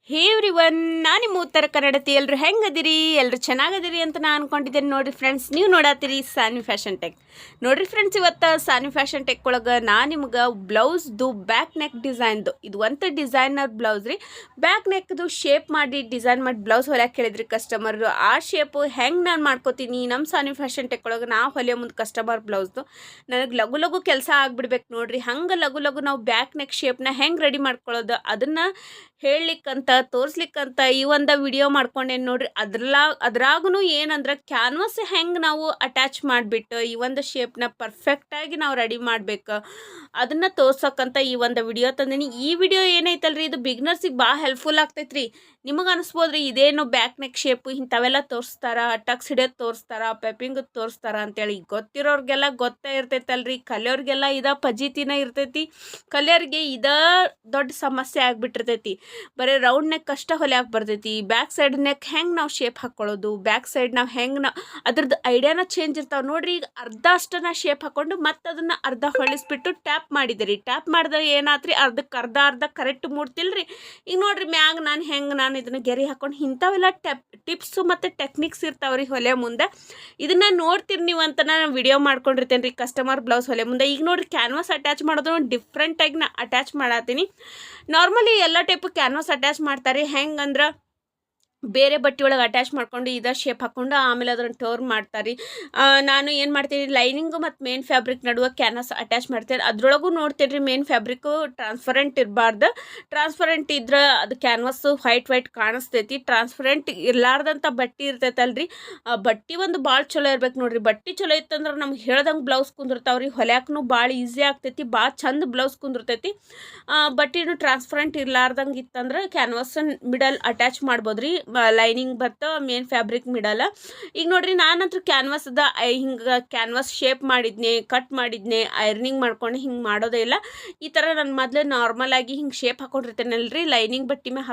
ಹೇ everyone, ನಾನು ನಿಮ್ಮ ಉತ್ತರ ಕನ್ನಡತಿ. ಎಲ್ಲರೂ ಹೆಂಗದಿರಿ? ಎಲ್ಲರೂ ಚೆನ್ನಾಗದಿರಿ ಅಂತ ನಾನು ಅಂದ್ಕೊಂಡಿದ್ದೇನೆ. ನೋಡಿರಿ ಫ್ರೆಂಡ್ಸ್, ನೀವು ನೋಡತ್ತೀರಿ ಸಾನ್ವಿ ಫ್ಯಾಷನ್ ಟೆಕ್. ನೋಡಿರಿ ಫ್ರೆಂಡ್ಸ್, ಇವತ್ತು ಸಾನ್ವಿ ಫ್ಯಾಷನ್ ಟೆಕ್ ಒಳಗೆ ನಾನು ನಿಮ್ಗೆ ಬ್ಲೌಸ್ದು ಬ್ಯಾಕ್ ನೆಕ್ ಡಿಸೈನ್ದು ಇದು ಒಂದು ಡಿಸೈನರ್ ಬ್ಲೌಸ್ ರೀ. ಬ್ಯಾಕ್ ನೆಕ್ದು ಶೇಪ್ ಮಾಡಿ ಡಿಸೈನ್ ಮಾಡಿ ಬ್ಲೌಸ್ ಹೊಲಿಯಕ್ಕೆ ಹೇಳಿದ್ರಿ ಕಸ್ಟಮರ್. ಆ ಶೇಪು ಹೆಂಗೆ ನಾನು ಮಾಡ್ಕೋತೀನಿ ನಮ್ಮ ಸಾನ್ವಿ ಫ್ಯಾಷನ್ ಟೆಕ್ ಒಳಗೆ ನಾವು ಹೊಲಿಯೋ ಮುಂದೆ ಕಸ್ಟಮರ್ ಬ್ಲೌಸ್ದು ನನಗೆ ಲಘು ಲಘು ಕೆಲಸ ಆಗಿಬಿಡ್ಬೇಕು ನೋಡಿರಿ. ಹಂಗೆ ಲಘು ಲಘು ನಾವು ಬ್ಯಾಕ್ ನೆಕ್ ಶೇಪ್ನ ಹೆಂಗೆ ರೆಡಿ ಮಾಡ್ಕೊಳ್ಳೋದು ಅದನ್ನು ಹೇಳಲಿಕ್ಕಂತ ತೋರಿಸ್ಲಿಕ್ಕಂತ ಈ ಒಂದು ವಿಡಿಯೋ ಮಾಡ್ಕೊಂಡೇನು ನೋಡ್ರಿ. ಅದ್ರಾಗೂ ಏನಂದ್ರೆ ಕ್ಯಾನ್ವಾಸ್ ಹೆಂಗೆ ನಾವು ಅಟ್ಯಾಚ್ ಮಾಡಿಬಿಟ್ಟು ಈ ಒಂದು ಶೇಪ್ನ ಪರ್ಫೆಕ್ಟಾಗಿ ನಾವು ರೆಡಿ ಮಾಡ್ಬೇಕು ಅದನ್ನು ತೋರ್ಸೋಕ್ಕಂತ ಈ ಒಂದು ವಿಡಿಯೋ ತಂದೀನಿ. ಈ ವಿಡಿಯೋ ಏನೈತಲ್ರಿ, ಇದು ಬಿಗ್ನರ್ಸಿಗೆ ಭಾಳ ಹೆಲ್ಪ್ಫುಲ್ ಆಗ್ತೈತೆ ರೀ. ನಿಮಗೆ ಅನಿಸ್ಬೋದ್ರಿ ಇದೇನು ಬ್ಯಾಕ್ ನೆಕ್ ಶೇಪು ಇಂಥವೆಲ್ಲ ತೋರಿಸ್ತಾರ, ಟಕ್ಸ್ ಹಿಡಿಯೋದು ತೋರಿಸ್ತಾರ, ಪೆಪಿಂಗ್ ತೋರಿಸ್ತಾರ ಅಂತೇಳಿ. ಗೊತ್ತಿರೋರಿಗೆಲ್ಲ ಗೊತ್ತೇ ಇರ್ತೈತಲ್ರಿ, ಕಲಿಯೋರಿಗೆಲ್ಲ ಇದ ಪಜಿತಿನ ಇರ್ತೈತಿ, ಕಲಿಯೋರಿಗೆ ಇದ ದೊಡ್ಡ ಸಮಸ್ಯೆ ಆಗ್ಬಿಟ್ಟಿರ್ತೈತಿ. ಬರೀ ರೌಂಡ್ ನೆಕ್ ಕಷ್ಟ ಹೊಲಿಯಾಕೆ ಬರ್ತೈತಿ. ಬ್ಯಾಕ್ ಸೈಡ್ ನೆಕ್ ಹೆಂಗೆ ನಾವು ಶೇಪ್ ಹಾಕ್ಕೊಳ್ಳೋದು, ಬ್ಯಾಕ್ ಸೈಡ್ ನಾವು ಹೆಂಗೆ ಅದ್ರದ್ದು ಐಡಿಯಾನ ಚೇಂಜ್ ಇರ್ತಾವೆ ನೋಡ್ರಿ. ಈಗ ಅರ್ಧ ಅಷ್ಟನ್ನ ಶೇಪ್ ಹಾಕ್ಕೊಂಡು ಮತ್ತೆ ಅದನ್ನು ಅರ್ಧ ಹೊಳಿಸ್ಬಿಟ್ಟು ಟ್ಯಾಪ್ ಮಾಡಿದಿರಿ. ಟ್ಯಾಪ್ ಮಾಡಿದಾಗ ಏನಾತ್ರಿ, ಅರ್ಧಕ್ಕೆ ಅರ್ಧ ಕರೆಕ್ಟ್ ಮೂಡ್ತಿಲ್ರಿ. ಈಗ ನೋಡ್ರಿ ಮ್ಯಾಗ ನಾನು ಇದನ್ನು ಗೆರೆ ಹಾಕೊಂಡು ಇಂಥವೆಲ್ಲ ಟಿಪ್ಸು ಮತ್ತು ಟೆಕ್ನಿಕ್ಸ್ ಇರ್ತಾವ್ರಿ ಹೊಲಿಯೋ ಮುಂದೆ. ಇದನ್ನು ನೋಡ್ತೀರಿ ನೀವು ಅಂತ ನಾನು ವಿಡಿಯೋ ಮಾಡ್ಕೊಂಡಿರ್ತೇನೆ ರೀ ಕಸ್ಟಮರ್ ಬ್ಲೌಸ್ ಹೊಲಿಯೋ ಮುಂದೆ. ಈಗ ನೋಡ್ರಿ ಕ್ಯಾನ್ವಾಸ್ ಅಟ್ಯಾಚ್ ಮಾಡೋದು ಡಿಫ್ರೆಂಟಾಗಿ ನಾ ಅಟ್ಯಾಚ್ ಮಾಡತ್ತೀನಿ. ನಾರ್ಮಲಿ ಎಲ್ಲ ಟೈಪು ಕ್ಯಾನ್ವಾಸ್ ಅಟ್ಯಾಚ್ ಮಾಡ್ತಾರೆ. ಹೆಂಗಂದ್ರೆ ಬೇರೆ ಬಟ್ಟೆ ಒಳಗೆ ಅಟ್ಯಾಚ್ ಮಾಡ್ಕೊಂಡು ಇದ ಶೇಪ್ ಹಾಕ್ಕೊಂಡು ಆಮೇಲೆ ಅದನ್ನು ಟರ್ನ್ ಮಾಡ್ತಾರೆ. ನಾನು ಏನು ಮಾಡ್ತೀನಿ, ಲೈನಿಂಗು ಮತ್ತು ಮೇನ್ ಫ್ಯಾಬ್ರಿಕ್ ನಡುವೆ ಕ್ಯಾನ್ವಾಸ್ ಅಟ್ಯಾಚ್ ಮಾಡ್ತೀನಿ. ಅದ್ರೊಳಗೂ ನೋಡ್ತೀನಿ ರೀ ಮೇನ್ ಫ್ಯಾಬ್ರಿಕ್ಕು ಟ್ರಾನ್ಸ್ಪರೆಂಟ್ ಇರಬಾರ್ದು. ಟ್ರಾನ್ಸ್ಪರೆಂಟ್ ಇದ್ರೆ ಅದು ಕ್ಯಾನ್ವಾಸು ವೈಟ್ ಕಾಣಿಸ್ತೈತಿ. ಟ್ರಾನ್ಸ್ಪರೆಂಟ್ ಇರಲಾರ್ದಂಥ ಬಟ್ಟೆ ಇರ್ತೈತಲ್ರಿ, ಬಟ್ಟೆ ಒಂದು ಭಾಳ ಚಲೋ ಇರ್ಬೇಕು ನೋಡ್ರಿ. ಬಟ್ಟೆ ಚಲೋ ಇತ್ತಂದ್ರೆ ನಮ್ಗೆ ಹೇಳ್ದಂಗೆ ಬ್ಲೌಸ್ ಕುಂದಿರ್ತಾವ್ರಿ, ಹೊಲ್ಯಾಕೂ ಭಾಳ ಈಸಿ ಆಗ್ತೈತಿ, ಭಾಳ ಚಂದ ಬ್ಲೌಸ್ ಕುಂದಿರ್ತೈತಿ. ಬಟ್ಟೆನೂ ಟ್ರಾನ್ಸ್ಪರೆಂಟ್ ಇರಲಾರ್ದಂಗೆ ಇತ್ತಂದ್ರೆ ಕ್ಯಾನ್ವಾಸ್ ಮಿಡಲ್ ಅಟ್ಯಾಚ್ ಮಾಡ್ಬೋದ್ರಿ. ಲೈನಿಂಗ್ ಬರ್ತಾ ಮೇನ್ ಫ್ಯಾಬ್ರಿಕ್ ಮಿಡಲ್ಲ. ಈಗ ನೋಡ್ರಿ ನಾನಂತೂ ಕ್ಯಾನ್ವಾಸ್ದ ಹಿಂಗೆ ಕ್ಯಾನ್ವಾಸ್ ಶೇಪ್ ಮಾಡಿದ್ನೆ, ಕಟ್ ಮಾಡಿದ್ನೆ, ಐರ್ನಿಂಗ್ ಮಾಡ್ಕೊಂಡು ಹಿಂಗೆ ಮಾಡೋದೇ ಇಲ್ಲ. ಈ ಥರ ನಾನು ಮೊದಲು ನಾರ್ಮಲಾಗಿ ಹಿಂಗೆ ಶೇಪ್ ಹಾಕೊಂಡಿರ್ತೇನಲ್ರಿ, ಲೈನಿಂಗ್ ಬಟ್ಟೆ ಮೇಲೆ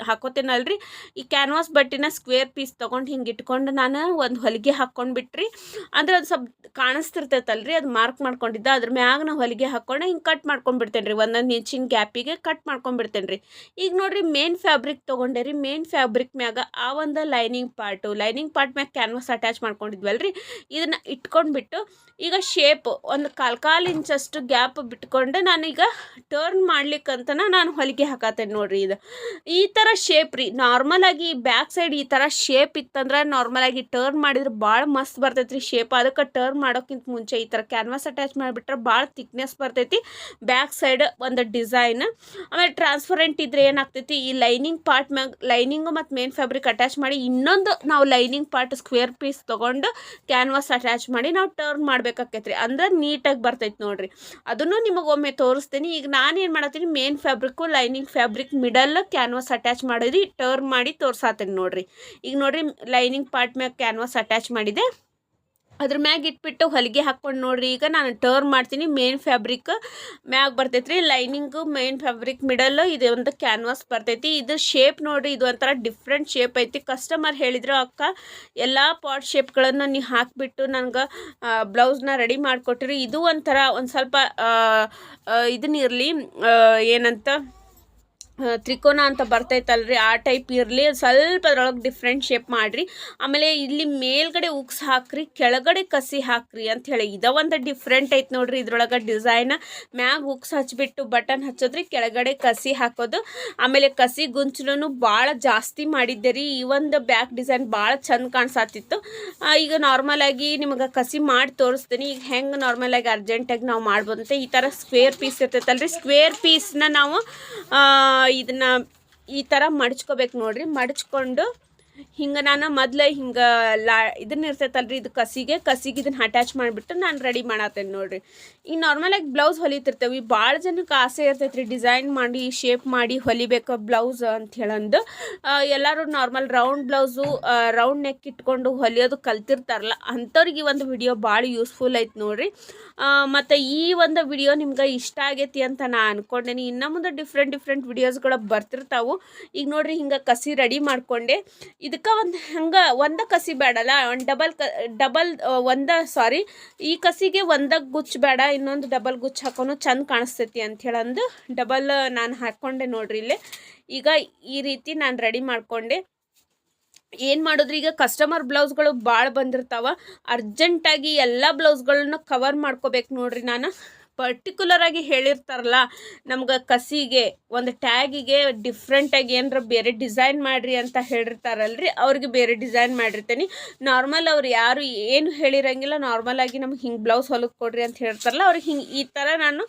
ಹಾಕೋತೇನಲ್ರಿ. ಈ ಕ್ಯಾನ್ವಾಸ್ ಬಟ್ಟೆನ ಸ್ಕ್ವೇರ್ ಪೀಸ್ ತೊಗೊಂಡು ಹಿಂಗೆ ಇಟ್ಕೊಂಡು ನಾನು ಒಂದು ಹೊಲಿಗೆ ಹಾಕ್ಕೊಂಡ್ಬಿಟ್ರಿ. ಅಂದ್ರೆ ಅದು ಸ್ವಲ್ಪ ಕಾಣಿಸ್ತಿರ್ತೈತಲ್ರಿ, ಅದು ಮಾರ್ಕ್ ಮಾಡ್ಕೊಂಡಿದ್ದ ಅದ್ರ ಮ್ಯಾಗ ನಾವು ಹೊಲಿಗೆ ಹಾಕ್ಕೊಂಡು ಹಿಂಗೆ ಕಟ್ ಮಾಡ್ಕೊಂಡ್ಬಿಡ್ತೇನೆ ರೀ. 1 ಇಂಚಿನ ಗ್ಯಾಪಿಗೆ ಕಟ್ ಮಾಡ್ಕೊಂಡ್ಬಿಡ್ತೇನೆ ರೀ. ಈಗ ನೋಡ್ರಿ ಮೇನ್ ಫ್ಯಾಬ್ರಿಕ್ ತೊಗೊಂಡೆ ರೀ. ಮೇನ್ ಫ್ಯಾಬ್ರಿಕ್ ಮ್ಯಾಗ ಆ ಒಂದು ಲೈನಿಂಗ್ ಪಾರ್ಟ್ ಮ್ಯಾಗ ಕ್ಯಾನ್ವಾಸ್ ಅಟ್ಯಾಚ್ ಮಾಡ್ಕೊಂಡಿದ್ವಲ್ರಿ, ಇದನ್ನು ಇಟ್ಕೊಂಡ್ಬಿಟ್ಟು ಈಗ ಶೇಪ್ ಒಂದು ಕಾಲು ಇಂಚಷ್ಟು ಗ್ಯಾಪ್ ಬಿಟ್ಕೊಂಡು ನಾನೀಗ ಟರ್ನ್ ಮಾಡ್ಲಿಕ್ಕಂತ ನಾನು ಹೊಲಿಗೆ ಹಾಕತ್ತೇನೆ ನೋಡ್ರಿ. ಇದು ಈ ಥರ ಶೇಪ್ ರೀ. ನಾರ್ಮಲಾಗಿ ಬ್ಯಾಕ್ ಸೈಡ್ ಈ ಥರ ಶೇಪ್ ಇತ್ತಂದ್ರೆ ನಾರ್ಮಲಾಗಿ ಟರ್ನ್ ಮಾಡಿದ್ರೆ ಭಾಳ ಮಸ್ತ್ ಬರ್ತೈತೆ ರೀ ಶೇಪ್. ಅದಕ್ಕೆ ಟರ್ನ್ ಮಾಡೋಕ್ಕಿಂತ ಮುಂಚೆ ಈ ಥರ ಕ್ಯಾನ್ವಾಸ್ ಅಟ್ಯಾಚ್ ಮಾಡಿಬಿಟ್ರೆ ಭಾಳ ಥಿಕ್ನೆಸ್ ಬರ್ತೈತಿ ಬ್ಯಾಕ್ ಸೈಡ್ ಒಂದು ಡಿಸೈನ್. ಆಮೇಲೆ ಟ್ರಾನ್ಸ್ಪರೆಂಟ್ ಇದ್ರೆ ಏನಾಗ್ತೈತಿ, ಈ ಲೈನಿಂಗ್ ಪಾರ್ಟ್ ಮ್ಯಾಗ ಲೈನಿಂಗು ಮತ್ತು ಮೇನ್ ಫ್ಯಾಬ್ರಿಕ್ ಅಟ್ಯಾಚ್ ಮಾಡಿ ಇನ್ನೊಂದು ನಾವು ಲೈನಿಂಗ್ ಪಾರ್ಟ್ ಸ್ಕ್ವೇರ್ ಪೀಸ್ ತೊಗೊಂಡು ಕ್ಯಾನ್ವಾಸ್ ಅಟ್ಯಾಚ್ ಮಾಡಿ ನಾವು ಟರ್ನ್ ಮಾಡ್ಬೇಕಾಕೈತ್ರಿ. ಅಂದ್ರೆ ನೀಟಾಗಿ ಬರ್ತೈತೆ ನೋಡ್ರಿ. ಅದನ್ನು ನಿಮಗೆ ಒಮ್ಮೆ ತೋರಿಸ್ತೀನಿ. ಈಗ ನಾನು ಏನು ಮಾಡತ್ತೀನಿ, main fabric lining fabric middle canvas attach ಮಾಡಿದ್ರಿ, ಟರ್ನ್ ಮಾಡಿ ತೋರ್ಸಾತೀನಿ ನೋಡ್ರಿ. ಈಗ ನೋಡ್ರಿ ಲೈನಿಂಗ್ ಪಾರ್ಟ್ ಮ್ಯಾಗ ಕ್ಯಾನ್ವಾಸ್ ಅಟ್ಯಾಚ್ ಮಾಡಿದೆ, ಅದ್ರ ಮ್ಯಾಗ ಇಟ್ಬಿಟ್ಟು ಹೊಲಿಗೆ ಹಾಕ್ಕೊಂಡು ನೋಡ್ರಿ. ಈಗ ನಾನು ಟರ್ನ್ ಮಾಡ್ತೀನಿ. ಮೇನ್ ಫ್ಯಾಬ್ರಿಕ್ ಮ್ಯಾಗ ಬರ್ತೈತೆ ರೀ, ಲೈನಿಂಗು ಮೇನ್ ಫ್ಯಾಬ್ರಿಕ್ ಮಿಡಲ್ ಇದು ಒಂದು ಕ್ಯಾನ್ವಾಸ್ ಬರ್ತೈತಿ. ಇದು ಶೇಪ್ ನೋಡ್ರಿ, ಇದು ಒಂಥರ ಡಿಫ್ರೆಂಟ್ ಶೇಪ್ ಐತಿ. ಕಸ್ಟಮರ್ ಹೇಳಿದ್ರು, ಅಕ್ಕ ಎಲ್ಲ ಪಾಟ್ ಶೇಪ್ಗಳನ್ನು ನೀವು ಹಾಕಿಬಿಟ್ಟು ನನಗೆ ಬ್ಲೌಸ್ನ ರೆಡಿ ಮಾಡಿಕೊಟ್ಟಿರಿ. ಇದು ಒಂಥರ ಒಂದು ಸ್ವಲ್ಪ ಇದನ್ನಿರಲಿ, ಏನಂತ ತ್ರಿಕೋನ ಅಂತ ಬರ್ತೈತಲ್ರಿ, ಆ ಟೈಪ್ ಇರಲಿ. ಸ್ವಲ್ಪ ಅದ್ರೊಳಗೆ ಡಿಫ್ರೆಂಟ್ ಶೇಪ್ ಮಾಡಿರಿ. ಆಮೇಲೆ ಇಲ್ಲಿ ಮೇಲ್ಗಡೆ ಉಕ್ಸ್ ಹಾಕ್ರಿ, ಕೆಳಗಡೆ ಕಸಿ ಹಾಕ್ರಿ ಅಂತ ಹೇಳಿ ಇದ ಒಂದು ಡಿಫ್ರೆಂಟ್ ಐತೆ ನೋಡ್ರಿ. ಇದ್ರೊಳಗೆ ಡಿಸೈನ್ ಮ್ಯಾಗ ಉಕ್ಸ್ ಹಚ್ಬಿಟ್ಟು ಬಟನ್ ಹಚ್ಚೋದ್ರಿ, ಕೆಳಗಡೆ ಕಸಿ ಹಾಕೋದು. ಆಮೇಲೆ ಕಸಿ ಗುಂಚಲೂ ಭಾಳ ಜಾಸ್ತಿ ಮಾಡಿದ್ದೆ ರೀ. ಈ ಒಂದು ಬ್ಯಾಕ್ ಡಿಸೈನ್ ಭಾಳ ಚಂದ ಕಾಣಿಸತ್ತಿತ್ತು. ಈಗ ನಾರ್ಮಲಾಗಿ ನಿಮಗೆ ಕಸಿ ಮಾಡಿ ತೋರಿಸ್ತೀನಿ. ಈಗ ಹೆಂಗೆ ನಾರ್ಮಲಾಗಿ ಅರ್ಜೆಂಟಾಗಿ ನಾವು ಮಾಡ್ಬೋದಂತೆ, ಈ ಥರ ಸ್ಕ್ವೇರ್ ಪೀಸ್ ಇರ್ತೈತಲ್ರಿ, ಸ್ಕ್ವೇರ್ ಪೀಸ್ನ ನಾವು ಇದನ್ನು ಈ ಥರ ಮಡ್ಚ್ಕೋಬೇಕು ನೋಡ್ರಿ. ಮಡ್ಚ್ಕೊಂಡು ಹಿಂಗೆ ನಾನು ಮೊದಲೇ ಹಿಂಗೆ ಇದನ್ನ ಇರ್ತೈತಲ್ರಿ, ಇದು ಕಸಿಗೆ ಇದನ್ನು ಅಟ್ಯಾಚ್ ಮಾಡಿಬಿಟ್ಟು ನಾನು ರೆಡಿ ಮಾಡತ್ತೇನೆ ನೋಡ್ರಿ. ಈಗ ನಾರ್ಮಲಾಗಿ ಬ್ಲೌಸ್ ಹೊಲಿತಿರ್ತೇವೆ, ಭಾಳ ಜನಕ್ಕೆ ಆಸೆ ಇರ್ತೈತೆ ರೀ ಡಿಸೈನ್ ಮಾಡಿ ಶೇಪ್ ಮಾಡಿ ಹೊಲಿಬೇಕು ಬ್ಲೌಸ್ ಅಂತ ಹೇಳಂದು. ಎಲ್ಲರೂ normal round blouse round neck ಇಟ್ಕೊಂಡು ಹೊಲಿಯೋದು ಕಲ್ತಿರ್ತಾರಲ್ಲ, ಅಂಥವ್ರಿಗೆ ಈ ಒಂದು ವಿಡಿಯೋ ಭಾಳ ಯೂಸ್ಫುಲ್ ಐತೆ ನೋಡ್ರಿ. ಮತ್ತು ಈ ಒಂದು ವಿಡಿಯೋ ನಿಮ್ಗೆ ಇಷ್ಟ ಆಗೈತಿ ಅಂತ ನಾನು ಅಂದ್ಕೊಂಡೇನಿ. ಇನ್ನು ಮುಂದೆ ಡಿಫ್ರೆಂಟ್ ವಿಡಿಯೋಸ್ಗಳು ಬರ್ತಿರ್ತಾವೆ. ಈಗ ನೋಡ್ರಿ ಹಿಂಗೆ ಕಸಿ ರೆಡಿ ಮಾಡಿಕೊಂಡೆ. ಇದಕ್ಕೆ ಒಂದು ಕಸಿ ಬೇಡಲ್ಲ, ಒಂದು ಡಬಲ್ ಈ ಕಸಿಗೆ ಒಂದಾಗ ಗುಚ್ಚ ಬೇಡ, ಇನ್ನೊಂದು ಡಬಲ್ ಗುಚ್ಚ ಹಾಕೋನು ಚಂದ ಕಾಣಿಸ್ತೈತಿ ಅಂತ ಹೇಳಂದು ಡಬಲ್ ನಾನು ಹಾಕ್ಕೊಂಡೆ ನೋಡ್ರಿ. ಇಲ್ಲಿ ಈಗ ಈ ರೀತಿ ನಾನು ರೆಡಿ ಮಾಡಿಕೊಂಡೆ. ಏನು ಮಾಡಿದ್ರಿ, ಈಗ ಕಸ್ಟಮರ್ ಬ್ಲೌಸ್ಗಳು ಭಾಳ ಬಂದಿರ್ತಾವೆ. ಅರ್ಜೆಂಟಾಗಿ ಎಲ್ಲ ಬ್ಲೌಸ್ಗಳನ್ನ ಕವರ್ ಮಾಡ್ಕೋಬೇಕು ನೋಡ್ರಿ. ನಾನು ಪರ್ಟಿಕ್ಯುಲರಾಗಿ ಹೇಳಿರ್ತಾರಲ್ಲ, ನಮ್ಗೆ ಕಸಿಗೆ ಒಂದು ಟ್ಯಾಗಿಗೆ ಡಿಫ್ರೆಂಟಾಗಿ ಏನಾರ ಬೇರೆ ಡಿಸೈನ್ ಮಾಡಿರಿ ಅಂತ ಹೇಳಿರ್ತಾರಲ್ರಿ, ಅವ್ರಿಗೆ ಬೇರೆ ಡಿಸೈನ್ ಮಾಡಿರ್ತೀನಿ. ನಾರ್ಮಲ್ ಅವ್ರು ಯಾರು ಏನು ಹೇಳಿರಂಗಿಲ್ಲ, ನಾರ್ಮಲಾಗಿ ನಮ್ಗೆ ಹಿಂಗೆ ಬ್ಲೌಸ್ ಹೊಲಿದು ಕೊಡ್ರಿ ಅಂತ ಹೇಳ್ತಾರಲ್ಲ, ಅವ್ರಿಗೆ ಹಿಂಗೆ ಈ ಥರ ನಾನು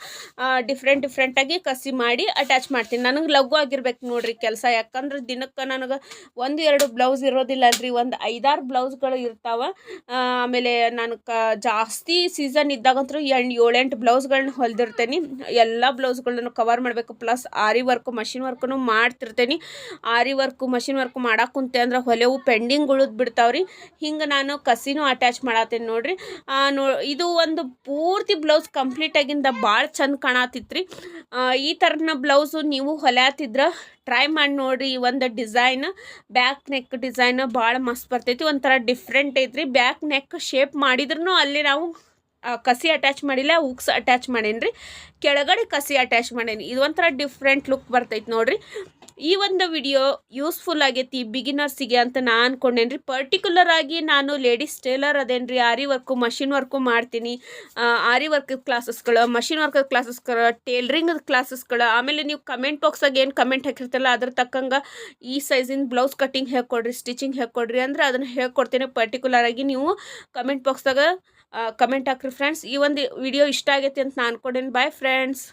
ಡಿಫ್ರೆಂಟಾಗಿ ಕಸಿ ಮಾಡಿ ಅಟ್ಯಾಚ್ ಮಾಡ್ತೀನಿ. ನನಗೆ ಲಘು ಆಗಿರ್ಬೇಕು ನೋಡ್ರಿ ಕೆಲಸ, ಯಾಕಂದ್ರೆ ದಿನಕ್ಕೆ ನನಗೆ 1-2 ಬ್ಲೌಸ್ ಇರೋದಿಲ್ಲ ಅಲ್ರಿ, ಒಂದು 5-6 ಬ್ಲೌಸ್ಗಳು ಇರ್ತಾವೆ. ಆಮೇಲೆ ನಾನು ಜಾಸ್ತಿ ಸೀಸನ್ ಇದ್ದಾಗಂತೂ 7-8 ಬ್ಲೌಸ್ಗಳು ಹೊಲ್ದಿರ್ತೇನೆ. ಎಲ್ಲ ಬ್ಲೌಸ್ಗಳನ್ನು ಕವರ್ ಮಾಡಬೇಕು. ಪ್ಲಸ್ ಆರಿ ವರ್ಕು ಮಷಿನ್ ವರ್ಕು ಮಾಡ್ತಿರ್ತೇನೆ. ಆರಿ ವರ್ಕು ಮಷಿನ್ ವರ್ಕು ಮಾಡಕ್ಕೆ ಕುಂತೆ ಅಂದ್ರೆ ಹೊಲೆವು ಪೆಂಡಿಂಗ್ ಉಳಿದು ಬಿಡ್ತಾವ್ರಿ. ಹಿಂಗೆ ನಾನು ಕಸಿನೂ ಅಟ್ಯಾಚ್ ಮಾಡತ್ತೇನೆ ನೋಡ್ರಿ. ಇದು ಒಂದು ಪೂರ್ತಿ ಬ್ಲೌಸ್ ಕಂಪ್ಲೀಟ್ ಆಗಿಂದ ಭಾಳ ಚಂದ ಕಾಣತ್ತಿತ್ರಿ. ಈ ಥರನ ಬ್ಲೌಸು ನೀವು ಹೊಲ್ಯಾತಿದ್ರೆ ಟ್ರೈ ಮಾಡಿ ನೋಡಿರಿ. ಒಂದು ಡಿಸೈನ್ ಬ್ಯಾಕ್ ನೆಕ್ ಡಿಸೈನ್ ಭಾಳ ಮಸ್ತ್ ಬರ್ತೈತಿ, ಒಂಥರ ಡಿಫ್ರೆಂಟ್ ಐತ್ರಿ. ಬ್ಯಾಕ್ ನೆಕ್ ಶೇಪ್ ಮಾಡಿದ್ರೂ ಅಲ್ಲಿ ನಾವು ಕಸಿ ಅಟ್ಯಾಚ್ ಮಾಡಿಲ್ಲ, ಉಕ್ಸ್ ಅಟ್ಯಾಚ್ ಮಾಡೀನಿ ರೀ, ಕೆಳಗಡೆ ಕಸಿ ಅಟ್ಯಾಚ್ ಮಾಡೀನಿ. ಇದು ಒಂಥರ ಡಿಫ್ರೆಂಟ್ ಲುಕ್ ಬರ್ತೈತೆ ನೋಡ್ರಿ. ಈ ಒಂದು ವಿಡಿಯೋ ಯೂಸ್ಫುಲ್ ಆಗೈತಿ ಬಿಗಿನರ್ಸಿಗೆ ಅಂತ ನಾನು ಅಂದ್ಕೊಂಡೇನಿ ರೀ. ಪರ್ಟಿಕ್ಯುಲರ್ ಆಗಿ ನಾನು ಲೇಡೀಸ್ ಟೇಲರ್ ಅದೇನು ರೀ, ಆರಿ ವರ್ಕು ಮಷಿನ್ ವರ್ಕು ಮಾಡ್ತೀನಿ. ಆರಿ ವರ್ಕ್ ಕ್ಲಾಸಸ್ಗಳು, ಮಷಿನ್ ವರ್ಕ್ ಕ್ಲಾಸಸ್ಗಳು, ಟೇಲ್ರಿಂಗ್ ಕ್ಲಾಸಸ್ಗಳು. ಆಮೇಲೆ ನೀವು ಕಮೆಂಟ್ ಬಾಕ್ಸಾಗ ಏನು ಕಮೆಂಟ್ ಹಾಕಿರ್ತಿಲ್ಲ ಅದ್ರ ತಕ್ಕಂಗೆ ಈ ಸೈಜಿನ ಬ್ಲೌಸ್ ಕಟ್ಟಿಂಗ್ ಹೇಳ್ಕೊಡ್ರಿ, ಸ್ಟಿಚಿಂಗ್ ಹೇಳ್ಕೊಡ್ರಿ ಅಂದ್ರೆ ಅದನ್ನು ಹೇಳ್ಕೊಡ್ತೀನಿ. ಪರ್ಟಿಕ್ಯುಲರ್ ಆಗಿ ನೀವು ಕಮೆಂಟ್ ಬಾಕ್ಸಾಗ ಕಮೆಂಟ್ ಹಾಕ್ರಿ ಫ್ರೆಂಡ್ಸ್. ಈ ಒಂದು ವಿಡಿಯೋ ಇಷ್ಟ ಆಗೈತಿ ಅಂತ ನಾನು ಅಂದ್ಕೊಂಡೇನಿ. Bye friends.